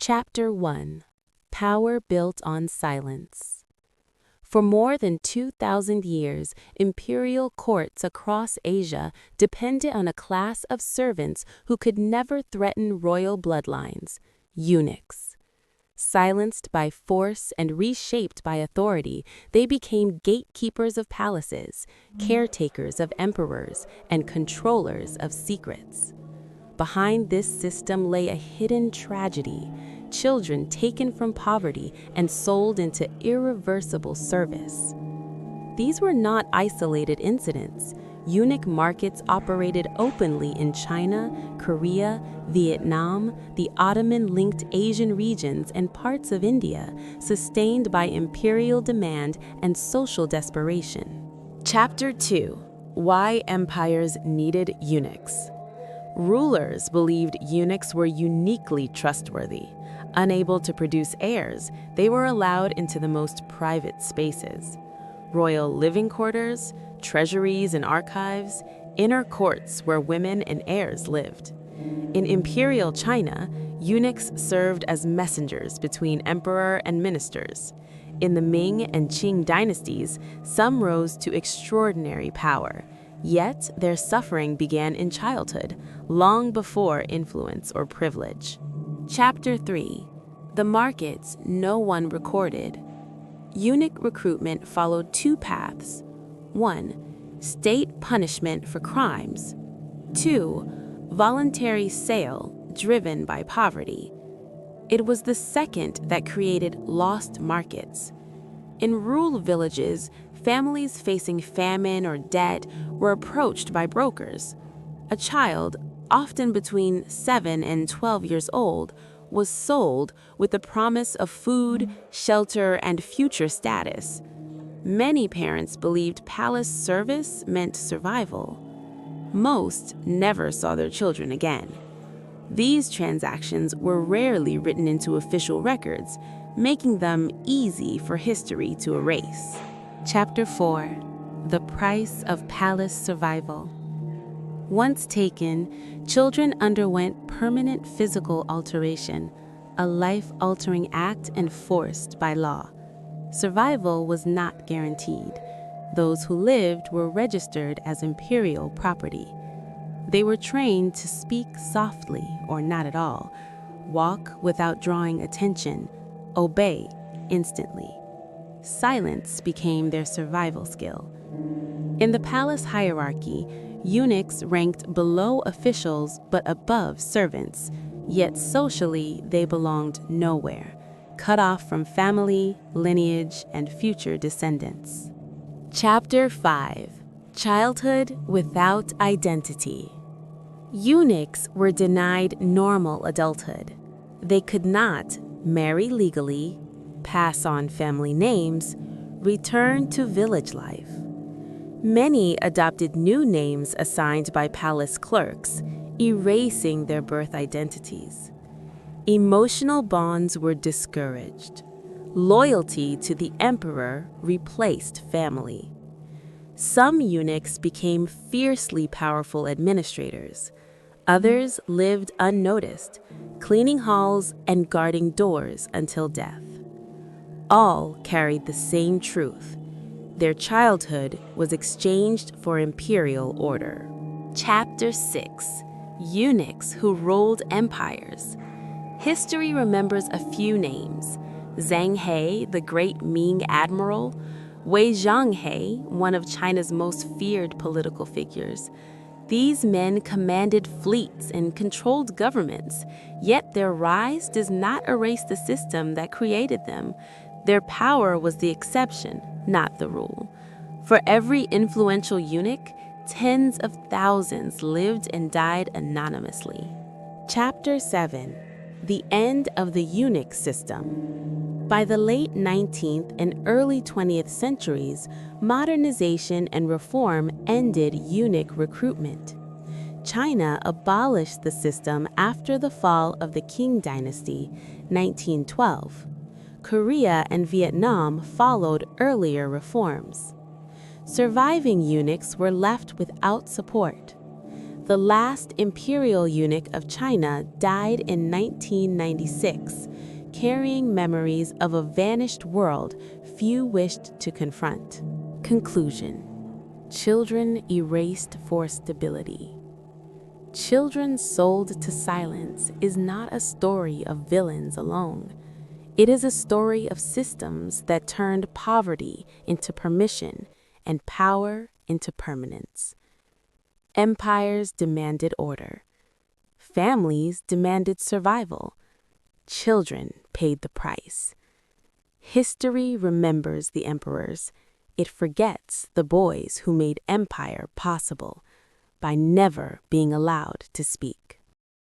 Chapter 1: Power Built on Silence. For more than 2,000 years, imperial courts across Asia depended on a class of servants who could never threaten royal bloodlines: eunuchs. Silenced by force and reshaped by authority, they became gatekeepers of palaces, caretakers of emperors, and controllers of secrets. Behind this system lay a hidden tragedy: children taken from poverty and sold into irreversible service. These were not isolated incidents. Eunuch markets operated openly in China, Korea, Vietnam, the Ottoman-linked Asian regions, and parts of India, sustained by imperial demand and social desperation. Chapter 2: Why Empires Needed Eunuchs. Rulers believed eunuchs were uniquely trustworthy. Unable to produce heirs, they were allowed into the most private spaces: royal living quarters, treasuries and archives, inner courts where women and heirs lived. In imperial China, eunuchs served as messengers between emperor and ministers. In the Ming and Qing dynasties, some rose to extraordinary power. Yet their suffering began in childhood, long before influence or privilege. Chapter 3: The Markets No One Recorded. Eunuch recruitment followed two paths. 1. State punishment for crimes. 2. Voluntary sale driven by poverty. It was the second that created lost markets. In rural villages, families facing famine or debt were approached by brokers. A child, often between 7 and 12 years old, was sold with the promise of food, shelter, and future status. Many parents believed palace service meant survival. Most never saw their children again. These transactions were rarely written into official records, making them easy for history to erase. Chapter 4: The Price of Palace Survival. Once taken, children underwent permanent physical alteration, a life-altering act enforced by law. Survival was not guaranteed. Those who lived were registered as imperial property. They were trained to speak softly or not at all, walk without drawing attention, obey instantly. Silence became their survival skill. In the palace hierarchy, eunuchs ranked below officials but above servants, yet socially they belonged nowhere, cut off from family, lineage, and future descendants. Chapter 5: Childhood Without Identity. Eunuchs were denied normal adulthood. They could not marry legally, pass on family names, return to village life. Many adopted new names assigned by palace clerks, erasing their birth identities. Emotional bonds were discouraged. Loyalty to the emperor replaced family. Some eunuchs became fiercely powerful administrators. Others lived unnoticed, cleaning halls and guarding doors until death. All carried the same truth: their childhood was exchanged for imperial order. Chapter 6: Eunuchs Who Ruled Empires. History remembers a few names: Zhang He, the great Ming admiral; Wei Zhonghe, one of China's most feared political figures. These men commanded fleets and controlled governments, yet their rise does not erase the system that created them. Their power was the exception, not the rule. For every influential eunuch, tens of thousands lived and died anonymously. Chapter 7: The End of the Eunuch System. By the late 19th and early 20th centuries, modernization and reform ended eunuch recruitment. China abolished the system after the fall of the Qing dynasty, 1912. Korea and Vietnam followed earlier reforms. Surviving eunuchs were left without support. The last imperial eunuch of China died in 1996, carrying memories of a vanished world few wished to confront. Conclusion: children erased for stability. Children sold to silence is not a story of villains alone. It is a story of systems that turned poverty into permission and power into permanence. Empires demanded order. Families demanded survival. Children paid the price. History remembers the emperors. It forgets the boys who made empire possible by never being allowed to speak.